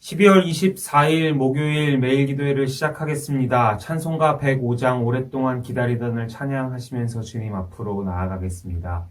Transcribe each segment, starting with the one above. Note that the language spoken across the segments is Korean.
12월 24일 목요일 매일 기도회를 시작하겠습니다. 찬송가 105장 오랫동안 기다리던을 찬양하시면서 주님 앞으로 나아가겠습니다.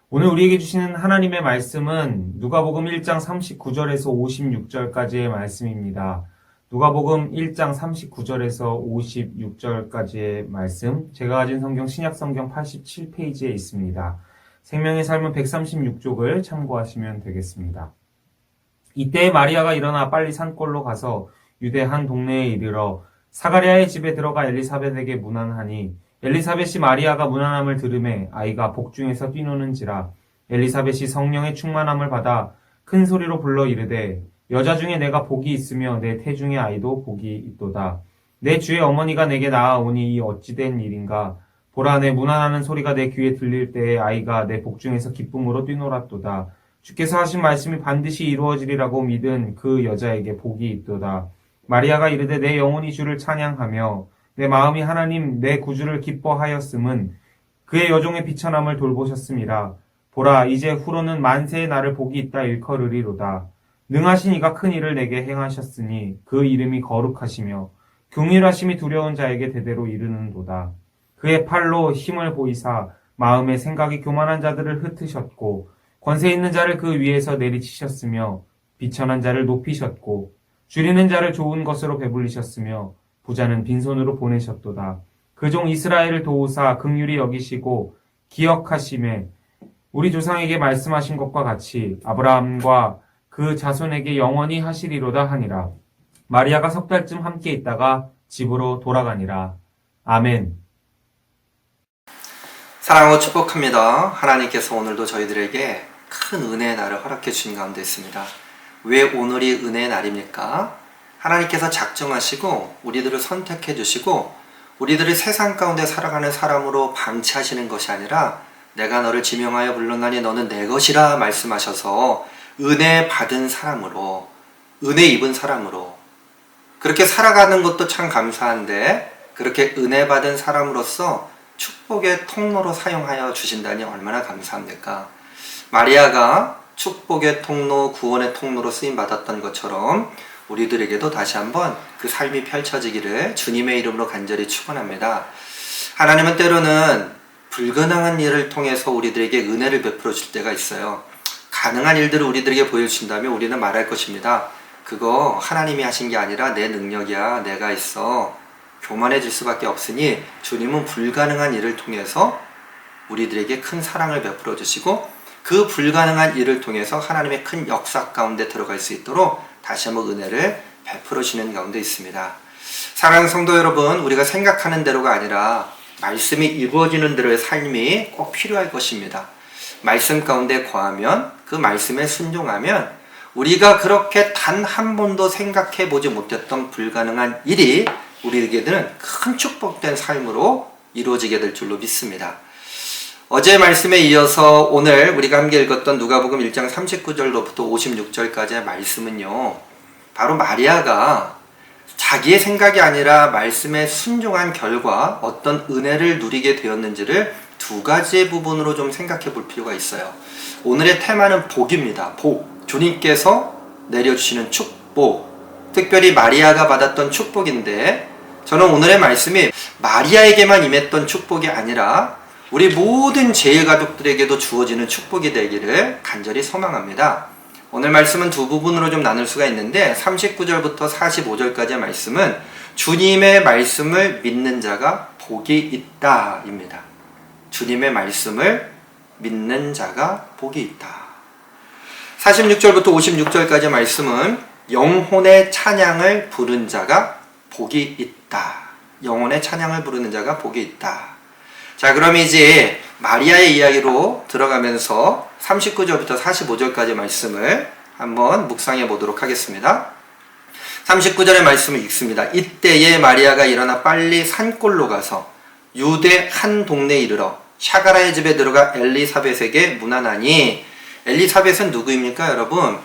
오늘 우리에게 주시는 하나님의 말씀은 누가복음 1장 39절에서 56절까지의 말씀입니다. 누가복음 1장 39절에서 56절까지의 말씀, 제가 가진 성경 신약성경 87페이지에 있습니다. 생명의 삶은 136쪽을 참고하시면 되겠습니다. 이때 마리아가 일어나 빨리 산골로 가서 유대 한 동네에 이르러 사가랴의 집에 들어가 엘리사벳에게 문안하니 엘리사벳이 마리아가 문안함을 들으매 아이가 복중에서 뛰노는지라. 엘리사벳이 성령의 충만함을 받아 큰 소리로 불러 이르되 여자 중에 내가 복이 있으며 내 태중의 아이도 복이 있도다. 내 주의 어머니가 내게 나아오니 이 어찌된 일인가. 보라, 내 문안하는 소리가 내 귀에 들릴 때에 아이가 내 복중에서 기쁨으로 뛰놀았도다. 주께서 하신 말씀이 반드시 이루어지리라고 믿은 그 여자에게 복이 있도다. 마리아가 이르되 내 영혼이 주를 찬양하며 내 마음이 하나님 내 구주를 기뻐하였음은 그의 여종의 비천함을 돌보셨음이라. 보라, 이제 후로는 만세의 나를 복이 있다 일컬으리로다. 능하신 이가 큰 일을 내게 행하셨으니 그 이름이 거룩하시며 긍휼하심이 두려운 자에게 대대로 이르는도다. 그의 팔로 힘을 보이사 마음의 생각이 교만한 자들을 흩으셨고 권세 있는 자를 그 위에서 내리치셨으며 비천한 자를 높이셨고 줄이는 자를 좋은 것으로 배불리셨으며 부자는 빈손으로 보내셨도다. 그 종 이스라엘을 도우사 긍휼히 여기시고 기억하심에 우리 조상에게 말씀하신 것과 같이 아브라함과 그 자손에게 영원히 하시리로다 하니라. 마리아가 석 달쯤 함께 있다가 집으로 돌아가니라. 아멘. 사랑하고 축복합니다. 하나님께서 오늘도 저희들에게 큰 은혜의 날을 허락해 주신 가운데 있습니다. 왜 오늘이 은혜의 날입니까? 하나님께서 작정하시고 우리들을 선택해 주시고 우리들을 세상 가운데 살아가는 사람으로 방치하시는 것이 아니라 내가 너를 지명하여 불렀나니 너는 내 것이라 말씀하셔서 은혜 받은 사람으로, 은혜 입은 사람으로 그렇게 살아가는 것도 참 감사한데 그렇게 은혜 받은 사람으로서 축복의 통로로 사용하여 주신다니 얼마나 감사합니까? 마리아가 축복의 통로, 구원의 통로로 쓰임받았던 것처럼 우리들에게도 다시 한번 그 삶이 펼쳐지기를 주님의 이름으로 간절히 축원합니다. 하나님은 때로는 불가능한 일을 통해서 우리들에게 은혜를 베풀어 줄 때가 있어요. 가능한 일들을 우리들에게 보여주신다면 우리는 말할 것입니다. 그거 하나님이 하신 게 아니라 내 능력이야, 내가 있어. 교만해질 수밖에 없으니 주님은 불가능한 일을 통해서 우리들에게 큰 사랑을 베풀어 주시고 그 불가능한 일을 통해서 하나님의 큰 역사 가운데 들어갈 수 있도록 다시 한번 은혜를 베풀어 주시는 가운데 있습니다. 사랑하는 성도 여러분, 우리가 생각하는 대로가 아니라 말씀이 이루어지는 대로의 삶이 꼭 필요할 것입니다. 말씀 가운데 거하면, 그 말씀에 순종하면 우리가 그렇게 단 한 번도 생각해 보지 못했던 불가능한 일이 우리에게는 큰 축복된 삶으로 이루어지게 될 줄로 믿습니다. 어제 말씀에 이어서 오늘 우리가 함께 읽었던 누가복음 1장 39절로부터 56절까지의 말씀은요, 바로 마리아가 자기의 생각이 아니라 말씀에 순종한 결과 어떤 은혜를 누리게 되었는지를 두 가지의 부분으로 좀 생각해 볼 필요가 있어요. 오늘의 테마는 복입니다. 복. 주님께서 내려주시는 축복. 특별히 마리아가 받았던 축복인데, 저는 오늘의 말씀이 마리아에게만 임했던 축복이 아니라 우리 모든 제일가족들에게도 주어지는 축복이 되기를 간절히 소망합니다. 오늘 말씀은 두 부분으로 좀 나눌 수가 있는데, 39절부터 45절까지의 말씀은 주님의 말씀을 믿는 자가 복이 있다 입니다. 주님의 말씀을 믿는 자가 복이 있다. 46절부터 56절까지의 말씀은 영혼의 찬양을 부른 자가 복이 있다. 영혼의 찬양을 부르는 자가 복이 있다. 자, 그럼 이제 마리아의 이야기로 들어가면서 39절부터 45절까지 말씀을 한번 묵상해 보도록 하겠습니다. 39절의 말씀을 읽습니다. 이때에 마리아가 일어나 빨리 산골로 가서 유대 한 동네에 이르러 샤가라의 집에 들어가 엘리사벳에게 문안하니, 엘리사벳은 누구입니까, 여러분?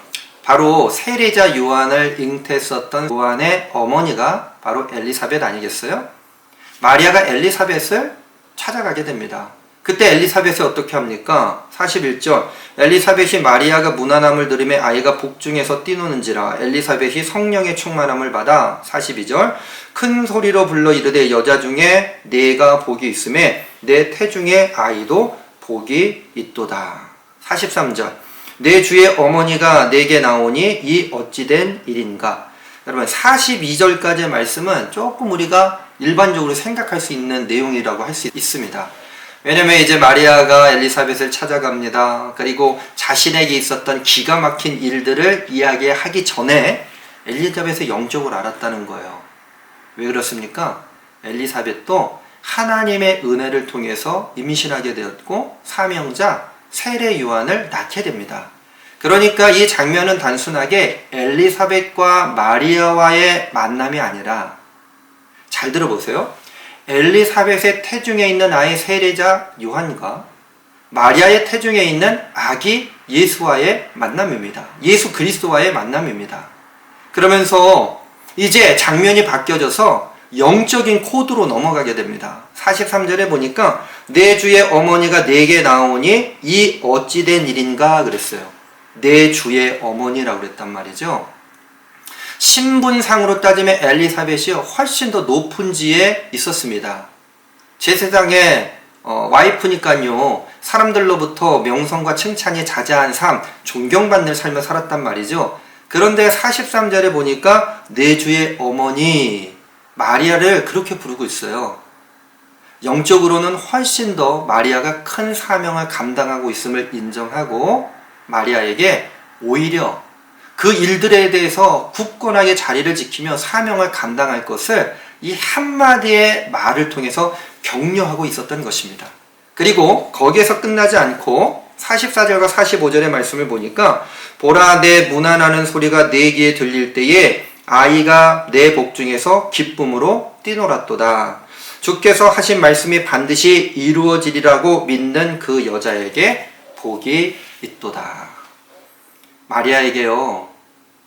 바로 세례자 요한을 잉태했었던 요한의 어머니가 바로 엘리사벳 아니겠어요? 마리아가 엘리사벳을 찾아가게 됩니다. 그때 엘리사벳이 어떻게 합니까? 41절, 엘리사벳이 마리아가 문안함을 들으며 아이가 복중에서 뛰노는지라 엘리사벳이 성령의 충만함을 받아. 42절, 큰 소리로 불러 이르되 여자 중에 내가 복이 있음에 내 태중의 아이도 복이 있도다. 43절, 내 주의 어머니가 내게 나오니 이 어찌된 일인가. 여러분, 42절까지의 말씀은 조금 우리가 일반적으로 생각할 수 있는 내용이라고 할 수 있습니다. 왜냐면 이제 마리아가 엘리사벳을 찾아갑니다. 그리고 자신에게 있었던 기가 막힌 일들을 이야기하기 전에 엘리사벳의 영적을 알았다는 거예요. 왜 그렇습니까? 엘리사벳도 하나님의 은혜를 통해서 임신하게 되었고 사명자 세례 요한을 낳게 됩니다. 그러니까 이 장면은 단순하게 엘리사벳과 마리아와의 만남이 아니라, 잘 들어보세요. 엘리사벳의 태중에 있는 아이 세례자 요한과 마리아의 태중에 있는 아기 예수와의 만남입니다. 예수 그리스도와의 만남입니다. 그러면서 이제 장면이 바뀌어져서 영적인 코드로 넘어가게 됩니다. 43절에 보니까 내 주의 어머니가 내게 나오니 이 어찌된 일인가 그랬어요. 내 주의 어머니라고 그랬단 말이죠. 신분상으로 따지면 엘리사벳이 훨씬 더 높은 지에 있었습니다. 제 세상에 와이프니까요, 사람들로부터 명성과 칭찬이 자자한 삶, 존경받는 삶을 살았단 말이죠. 그런데 43절에 보니까 내 주의 어머니 마리아를 그렇게 부르고 있어요. 영적으로는 훨씬 더 마리아가 큰 사명을 감당하고 있음을 인정하고 마리아에게 오히려 그 일들에 대해서 굳건하게 자리를 지키며 사명을 감당할 것을 이 한마디의 말을 통해서 격려하고 있었던 것입니다. 그리고 거기에서 끝나지 않고 44절과 45절의 말씀을 보니까 보라, 내 문안하는 소리가 내 귀에 들릴 때에 아이가 내 복중에서 기쁨으로 뛰놀았도다. 주께서 하신 말씀이 반드시 이루어지리라고 믿는 그 여자에게 복이 있도다. 마리아에게요,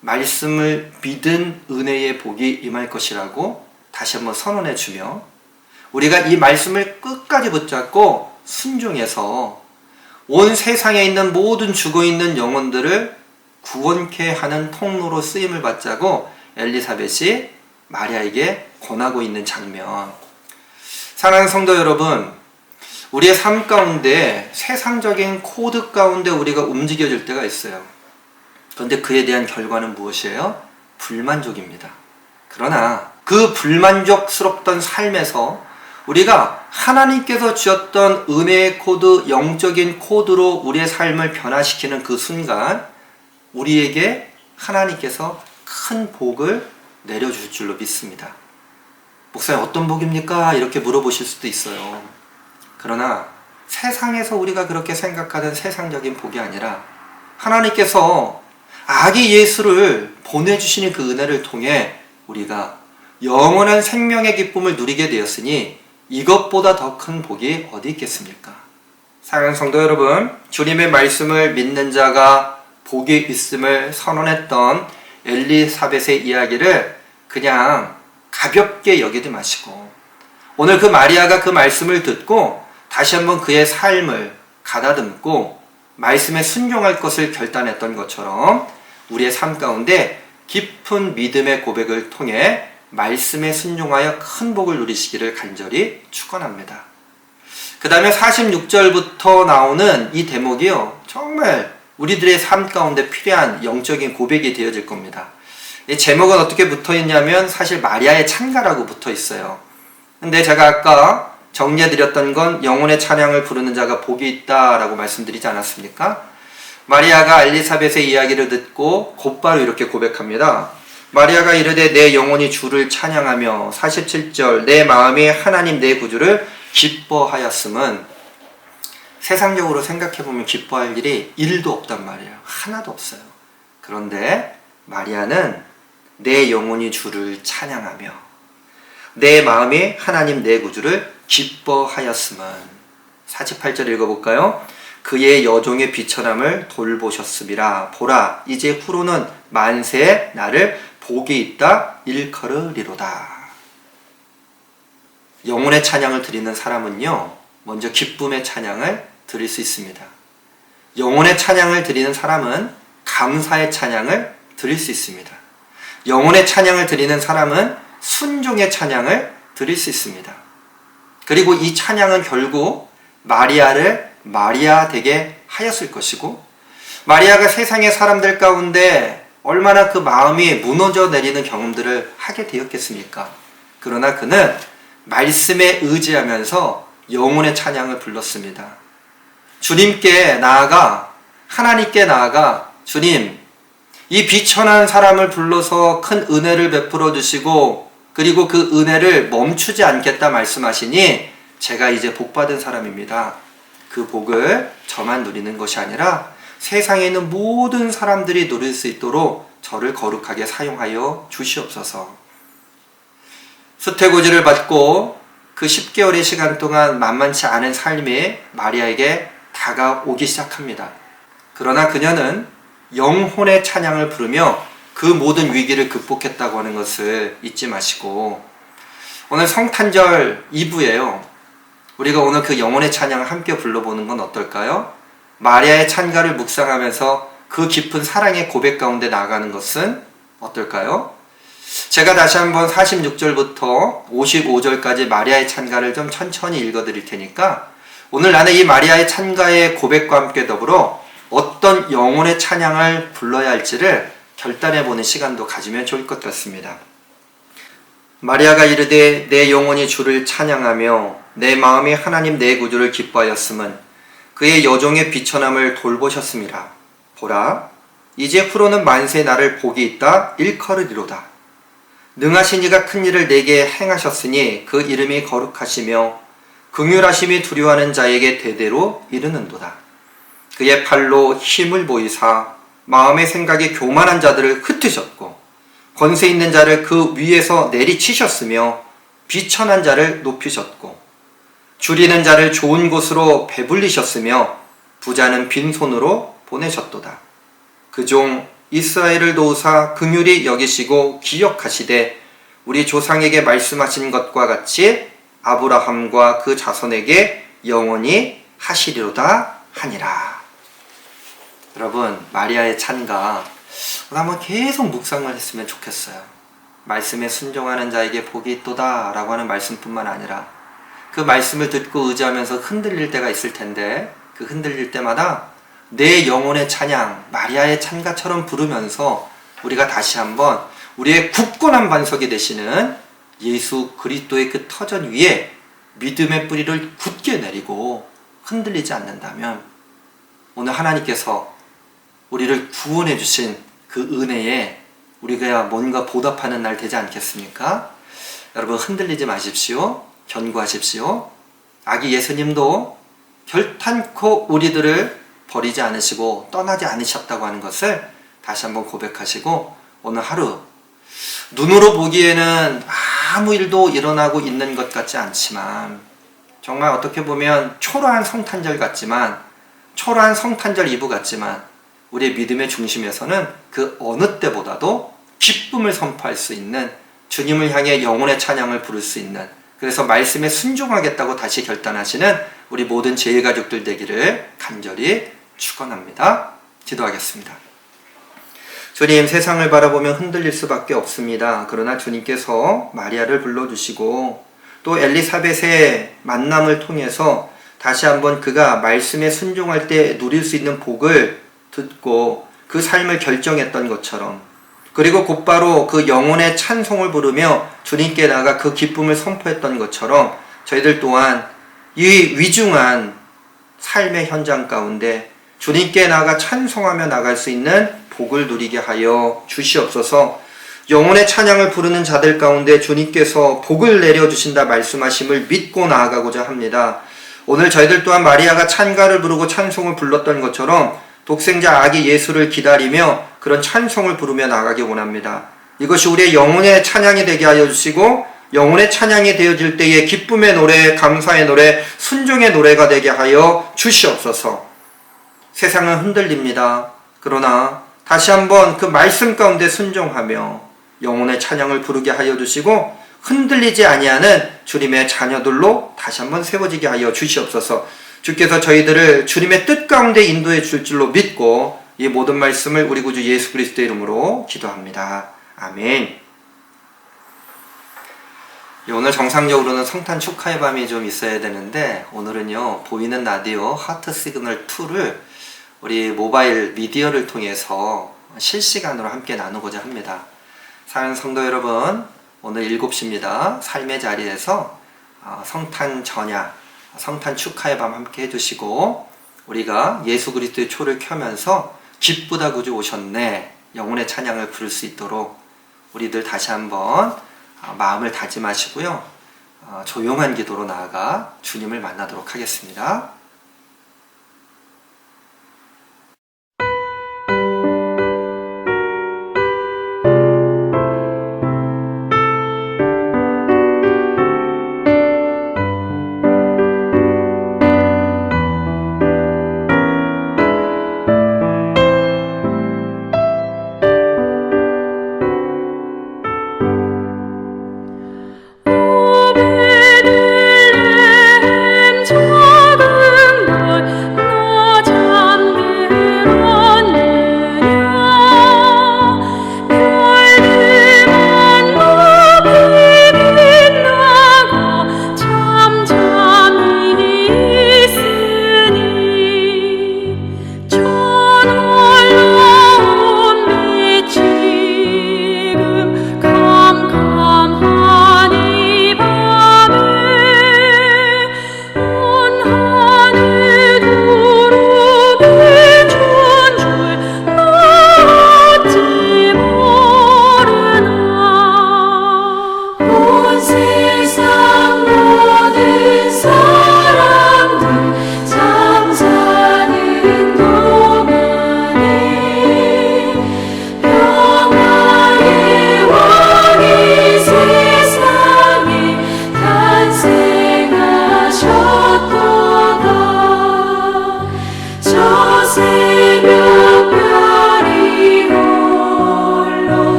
말씀을 믿은 은혜의 복이 임할 것이라고 다시 한번 선언해 주며, 우리가 이 말씀을 끝까지 붙잡고 순종해서 온 세상에 있는 모든 죽어있는 영혼들을 구원케 하는 통로로 쓰임을 받자고 엘리사벳이 마리아에게 권하고 있는 장면. 사랑하는 성도 여러분, 우리의 삶 가운데 세상적인 코드 가운데 우리가 움직여질 때가 있어요. 그런데 그에 대한 결과는 무엇이에요? 불만족입니다. 그러나 그 불만족스럽던 삶에서 우리가 하나님께서 주셨던 은혜의 코드, 영적인 코드로 우리의 삶을 변화시키는 그 순간 우리에게 하나님께서 큰 복을 내려주실 줄로 믿습니다. 목사님 어떤 복입니까? 이렇게 물어보실 수도 있어요. 그러나 세상에서 우리가 그렇게 생각하는 세상적인 복이 아니라 하나님께서 아기 예수를 보내주시는 그 은혜를 통해 우리가 영원한 생명의 기쁨을 누리게 되었으니 이것보다 더 큰 복이 어디 있겠습니까? 사랑하는 성도 여러분, 주님의 말씀을 믿는 자가 복이 있음을 선언했던 엘리사벳의 이야기를 그냥 가볍게 여기지 마시고 오늘 그 마리아가 그 말씀을 듣고 다시 한번 그의 삶을 가다듬고 말씀에 순종할 것을 결단했던 것처럼 우리의 삶 가운데 깊은 믿음의 고백을 통해 말씀에 순종하여 큰 복을 누리시기를 간절히 축원합니다. 그 다음에 46절부터 나오는 이 대목이요, 정말 우리들의 삶 가운데 필요한 영적인 고백이 되어질 겁니다. 이 제목은 어떻게 붙어 있냐면 사실 마리아의 찬가라고 붙어 있어요. 근데 제가 아까 정리해드렸던 건 영혼의 찬양을 부르는 자가 복이 있다라고 말씀드리지 않았습니까? 마리아가 엘리사벳의 이야기를 듣고 곧바로 이렇게 고백합니다. 마리아가 이르되 내 영혼이 주를 찬양하며 47절 내 마음이 하나님 내 구주를 기뻐하였음은 세상적으로 생각해보면 기뻐할 일이 1도 없단 말이에요. 하나도 없어요. 그런데 마리아는 내 영혼이 주를 찬양하며 내 마음이 하나님 내 구주를 기뻐하였음은 48절 읽어볼까요? 그의 여종의 비천함을 돌보셨음이라. 보라 이제 후로는 만세에 나를 복이 있다 일컬으리로다. 영혼의 찬양을 드리는 사람은요, 먼저 기쁨의 찬양을 드릴 수 있습니다. 영혼의 찬양을 드리는 사람은 감사의 찬양을 드릴 수 있습니다. 영혼의 찬양을 드리는 사람은 순종의 찬양을 드릴 수 있습니다. 그리고 이 찬양은 결국 마리아를 마리아 되게 하였을 것이고, 마리아가 세상의 사람들 가운데 얼마나 그 마음이 무너져 내리는 경험들을 하게 되었겠습니까? 그러나 그는 말씀에 의지하면서 영혼의 찬양을 불렀습니다. 주님께 나아가, 하나님께 나아가, 주님, 이 비천한 사람을 불러서 큰 은혜를 베풀어 주시고 그리고 그 은혜를 멈추지 않겠다 말씀하시니 제가 이제 복받은 사람입니다. 그 복을 저만 누리는 것이 아니라 세상에 있는 모든 사람들이 누릴 수 있도록 저를 거룩하게 사용하여 주시옵소서. 수태고지를 받고 그 10개월의 시간 동안 만만치 않은 삶이 마리아에게 다가오기 시작합니다. 그러나 그녀는 영혼의 찬양을 부르며 그 모든 위기를 극복했다고 하는 것을 잊지 마시고, 오늘 성탄절 2부예요. 우리가 오늘 그 영혼의 찬양을 함께 불러보는 건 어떨까요? 마리아의 찬가를 묵상하면서 그 깊은 사랑의 고백 가운데 나아가는 것은 어떨까요? 제가 다시 한번 46절부터 55절까지 마리아의 찬가를 좀 천천히 읽어드릴 테니까 오늘 나는 이 마리아의 찬가의 고백과 함께 더불어 어떤 영혼의 찬양을 불러야 할지를 결단해보는 시간도 가지면 좋을 것 같습니다. 마리아가 이르되 내 영혼이 주를 찬양하며 내 마음이 하나님 내 구주를 기뻐하였음은 그의 여종의 비천함을 돌보셨음이라. 보라 이제 후로는 만세 나를 복이 있다 일컬으리로다. 능하신 이가 큰 일을 내게 행하셨으니 그 이름이 거룩하시며 긍휼하심이 두려워하는 자에게 대대로 이르는도다. 그의 팔로 힘을 보이사 마음의 생각이 교만한 자들을 흩으셨고 권세 있는 자를 그 위에서 내리치셨으며 비천한 자를 높이셨고 줄이는 자를 좋은 곳으로 배불리셨으며 부자는 빈손으로 보내셨도다. 그 종 이스라엘을 도우사 긍휼히 여기시고 기억하시되 우리 조상에게 말씀하신 것과 같이 아브라함과 그 자손에게 영원히 하시리로다 하니라. 여러분, 마리아의 찬가 한번 계속 묵상을 했으면 좋겠어요. 말씀에 순종하는 자에게 복이 있도다 라고 하는 말씀뿐만 아니라 그 말씀을 듣고 의지하면서 흔들릴 때가 있을 텐데 그 흔들릴 때마다 내 영혼의 찬양, 마리아의 찬가처럼 부르면서 우리가 다시 한번 우리의 굳건한 반석이 되시는 예수 그리스도의 그 터전 위에 믿음의 뿌리를 굳게 내리고 흔들리지 않는다면 오늘 하나님께서 우리를 구원해 주신 그 은혜에 우리가 뭔가 보답하는 날 되지 않겠습니까? 여러분 흔들리지 마십시오. 견고하십시오. 아기 예수님도 결탄코 우리들을 버리지 않으시고 떠나지 않으셨다고 하는 것을 다시 한번 고백하시고 오늘 하루 눈으로 보기에는 아무 일도 일어나고 있는 것 같지 않지만 정말 어떻게 보면 초라한 성탄절 같지만 초라한 성탄절 이브 같지만 우리의 믿음의 중심에서는 그 어느 때보다도 기쁨을 선포할 수 있는 주님을 향해 영혼의 찬양을 부를 수 있는 그래서 말씀에 순종하겠다고 다시 결단하시는 우리 모든 제일가족들 되기를 간절히 축원합니다. 기도하겠습니다. 주님, 세상을 바라보면 흔들릴 수밖에 없습니다. 그러나 주님께서 마리아를 불러주시고 또 엘리사벳의 만남을 통해서 다시 한번 그가 말씀에 순종할 때 누릴 수 있는 복을 듣고 그 삶을 결정했던 것처럼 그리고 곧바로 그 영혼의 찬송을 부르며 주님께 나가 그 기쁨을 선포했던 것처럼 저희들 또한 이 위중한 삶의 현장 가운데 주님께 나가 찬송하며 나갈 수 있는 복을 누리게 하여 주시옵소서. 영혼의 찬양을 부르는 자들 가운데 주님께서 복을 내려주신다 말씀하심을 믿고 나아가고자 합니다. 오늘 저희들 또한 마리아가 찬가를 부르고 찬송을 불렀던 것처럼 독생자 아기 예수를 기다리며 그런 찬송을 부르며 나가기 원합니다. 이것이 우리의 영혼의 찬양이 되게 하여 주시고 영혼의 찬양이 되어질 때에 기쁨의 노래, 감사의 노래, 순종의 노래가 되게 하여 주시옵소서. 세상은 흔들립니다. 그러나 다시 한번 그 말씀 가운데 순종하며 영혼의 찬양을 부르게 하여 주시고 흔들리지 아니하는 주님의 자녀들로 다시 한번 세워지게 하여 주시옵소서. 주께서 저희들을 주님의 뜻 가운데 인도해 줄 줄로 믿고 이 모든 말씀을 우리 구주 예수 그리스도의 이름으로 기도합니다. 아멘. 오늘 정상적으로는 성탄 축하의 밤이 좀 있어야 되는데 오늘은요 보이는 라디오 하트 시그널 2를 우리 모바일 미디어를 통해서 실시간으로 함께 나누고자 합니다. 사랑하는 성도 여러분, 오늘 7시입니다. 삶의 자리에서 성탄 전야, 성탄 축하의 밤 함께 해주시고 우리가 예수 그리스도의 초를 켜면서 기쁘다 구주 오셨네 영혼의 찬양을 부를 수 있도록 우리들 다시 한번 마음을 다짐하시고요. 조용한 기도로 나아가 주님을 만나도록 하겠습니다.